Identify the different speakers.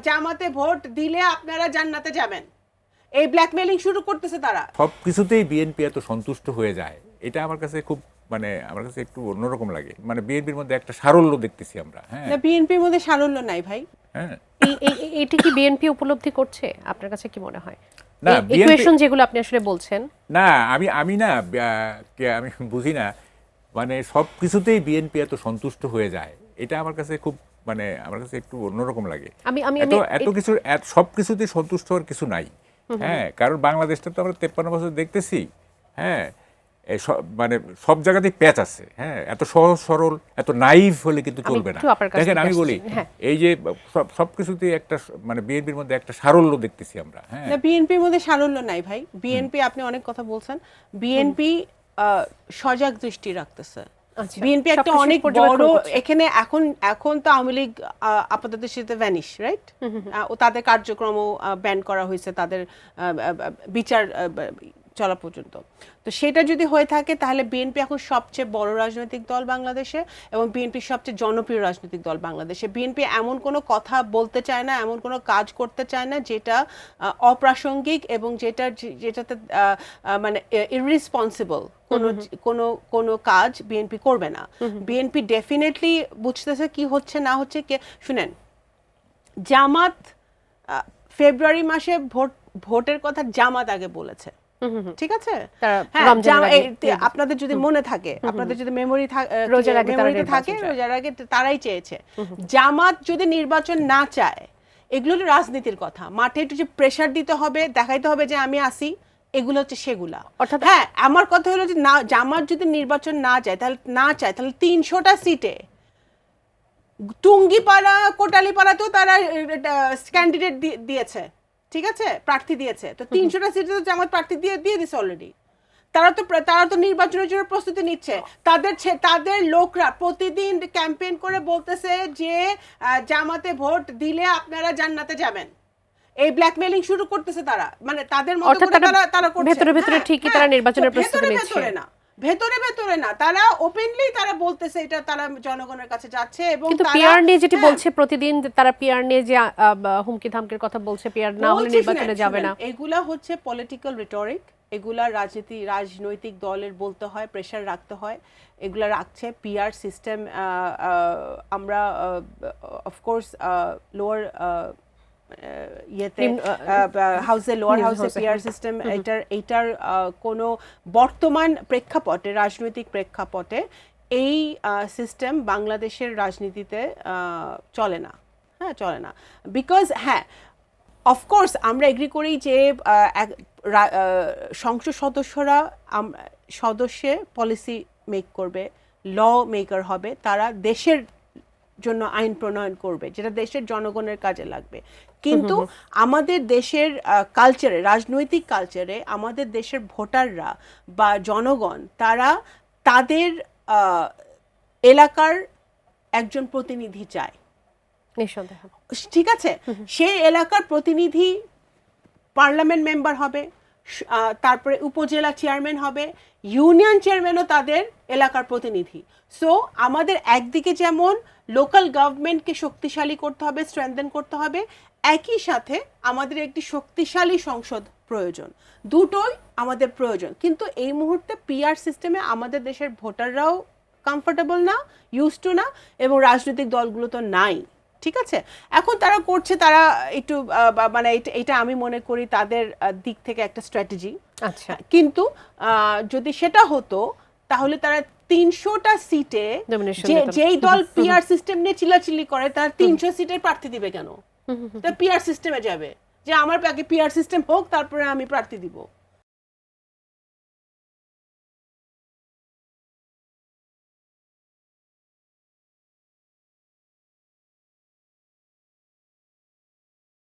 Speaker 1: জামাতে ভোট দিলে আপনারা জান্নাতে যাবেন, এই ব্ল্যাকমেইলিং শুরু করতেছে তারা।
Speaker 2: সব কিছুতেই বিএনপি এত সন্তুষ্ট হয়ে যায়, এটা আমার কাছে খুব আমার কাছে একটু অন্যরকম লাগে। বিএনপির মধ্যে একটা সারল্য দেখতেছি আমরা। হ্যাঁ,
Speaker 1: না, বিএনপির মধ্যে সারল্য নাই ভাই।
Speaker 2: হ্যাঁ,
Speaker 3: এটা কি বিএনপি উপলব্ধি করছে? আপনার কাছে কি মনে হয়?
Speaker 2: না,
Speaker 3: ইকুয়েশন যেগুলো আপনি আসলে বলছেন,
Speaker 2: না, আমি বুঝি না, সব কিছুতেই বিএনপি এত সন্তুষ্ট হয়ে যায়, এটা আমার কাছে খুব আমার কাছে একটু অন্যরকম লাগে। এত কিছু সব কিছুতেই সন্তুষ্ট হওয়ার কিছু নাই। হ্যাঁ, কারণ বাংলাদেশটা তো আমরা 53 বছর দেখতেছি। হ্যাঁ, সব জায়গাতেই প্যাচ আছে। হ্যাঁ, এত সহজ সরল, এত নাইভ হলে কিন্তু চলবে না। দেখেন, আমি বলি, এই যে সবকিছুতেই একটা বিএনপির মধ্যে একটা সারল্য দেখতেছি আমরা। হ্যাঁ,
Speaker 1: না, বিএনপির মধ্যে সারল্য নাই ভাই। বিএনপি, আপনি অনেক কথা বলছেন, বিএনপি সজাগ দৃষ্টি রাখতেছে। বিএনপি একটা অনেক বড় এখানে এখন তো আওয়ামী লীগ আপাতত সেটা ভ্যানিশ, রাইট? ও তাদের কার্যক্রম ব্যান করা হয়েছে, তাদের বিচার চলা পর্যন্ত। তো সেটা যদি হয়ে থাকে তাহলে বিএনপি এখন সবচেয়ে বড় রাজনৈতিক দল বাংলাদেশে এবং বিএনপি সবচেয়ে জনপ্রিয় রাজনৈতিক দল বাংলাদেশে। বিএনপি এমন কোনো কথা বলতে চায় না, এমন কোনো কাজ করতে চায় না যেটা অপ্রাসঙ্গিক এবং যেটাতে ইররেসপন্সিবল কোনো কাজ বিএনপি করবে না। বিএনপি ডেফিনেটলি বুঝতেছে কি হচ্ছে না হচ্ছে। শুনেন, জামাত ফেব্রুয়ারি মাসে ভোটের কথা জামাত আগে বলেছে, ঠিক আছে? আপনাদের যদি মনে থাকে, আপনাদের যদি মেমোরি থাকে, রোজার আগে তারাই চেয়েছে। জামাত যদি নির্বাচন না চায়, এগুলো রাজনীতির কথা, মাঠে একটু যে প্রেসার দিতে হবে, দেখাইতে হবে যে আমি আসি, এগুলো হচ্ছে সেগুলা। হ্যাঁ, আমার কথা হলো যে জামাত যদি নির্বাচন না চায় তাহলে 300টা সিটে টুঙ্গিপাড়া, কোটালীপাড়াতেও তারা ক্যান্ডিডেট দিয়েছে, ঠিক আছে, প্রার্থী দিয়েছে। তো 300টা সিটে তো জামাত প্রার্থী দিয়ে দিয়েছে অলরেডি। তারা তো নির্বাচনের জন্য প্রস্তুতি নিচ্ছে। তাদের লোকরা প্রতিদিন ক্যাম্পেইন করে বলতেছে যে জামাতে ভোট দিলে আপনারা জান্নাতে যাবেন, এই ব্ল্যাকমেইলিং শুরু করতেছে তারা। তাদের মতো করে তারা করছে
Speaker 3: ভেতরে ঠিকই তারা নির্বাচনের প্রস্তুতি নিচ্ছে,
Speaker 1: ভেতরে না, তারা ওপেনলি তারা বলতেছে এটা তারা জনগণের কাছে যাচ্ছে। এবং
Speaker 3: কিন্তু পিআর নিয়ে যেটি বলছে, প্রতিদিন তারা পিআর নিয়ে যে হুমকি ধামকির কথা বলছে, পিআর না হলে নির্বাচনে যাবে না,
Speaker 1: এগুলা হচ্ছে পলিটিক্যাল রিটরিক। এগুলা রাজনৈতিক দলের বলতে হয়, প্রেসার রাখতে হয়, এগুলা রাখছে পিআর সিস্টেম। আমরা অফকোর্স লোয়ার লোয়ার হাউসে পিআর সিস্টেম, এটার কোনো বর্তমান প্রেক্ষাপটে, রাজনৈতিক প্রেক্ষাপটে এই সিস্টেম বাংলাদেশের রাজনীতিতে চলে না। হ্যাঁ, চলে না। বিকজ হ্যাঁ, অফকোর্স আমরা এগ্রি করি যে সংসদ সদস্যে পলিসি মেক করবে, ল মেকার হবে, তারা দেশের জন্য আইন প্রণয়ন করবে যেটা দেশের জনগণের কাজে লাগবে। কিন্তু আমাদের দেশের কালচারে, রাজনৈতিক কালচারে আমাদের দেশের ভোটাররা বা জনগণ তারা তাদের এলাকার একজন প্রতিনিধি চায়, ঠিক আছে? সেই এলাকার প্রতিনিধি পার্লামেন্ট মেম্বার হবে, তারপরে উপজেলা চেয়ারম্যান হবে, ইউনিয়ন চেয়ারম্যানও তাদের এলাকার প্রতিনিধি। সো আমাদের একদিকে যেমন লোকাল গভর্নমেন্টকে শক্তিশালী করতে হবে, স্ট্রেংথেন করতে হবে, একই সাথে আমাদের একটি শক্তিশালী সংসদ প্রয়োজন। দুটোই আমাদের প্রয়োজন। কিন্তু এই মুহূর্তে পিআর সিস্টেমে আমাদের দেশের ভোটাররাও কমফোর্টেবল না, ইউজ টু না, এবং রাজনৈতিক দলগুলো তো নাই, ঠিক আছে? এখন তারা করছে, তারা একটু এটা আমি মনে করি তাদের দিক থেকে একটা স্ট্র্যাটেজি।
Speaker 3: আচ্ছা,
Speaker 1: কিন্তু যদি সেটা হতো তাহলে তারা 300টা সিটে, যেই দল পিআর সিস্টেম নিয়ে চিল্লাচিল্লি করে, তারা 300 সিটের প্রার্থী দিবে কেন? তারা পিআর সিস্টেমে যাবে যে আমার পিআর সিস্টেম হোক, তারপরে আমি প্রার্থী দিব।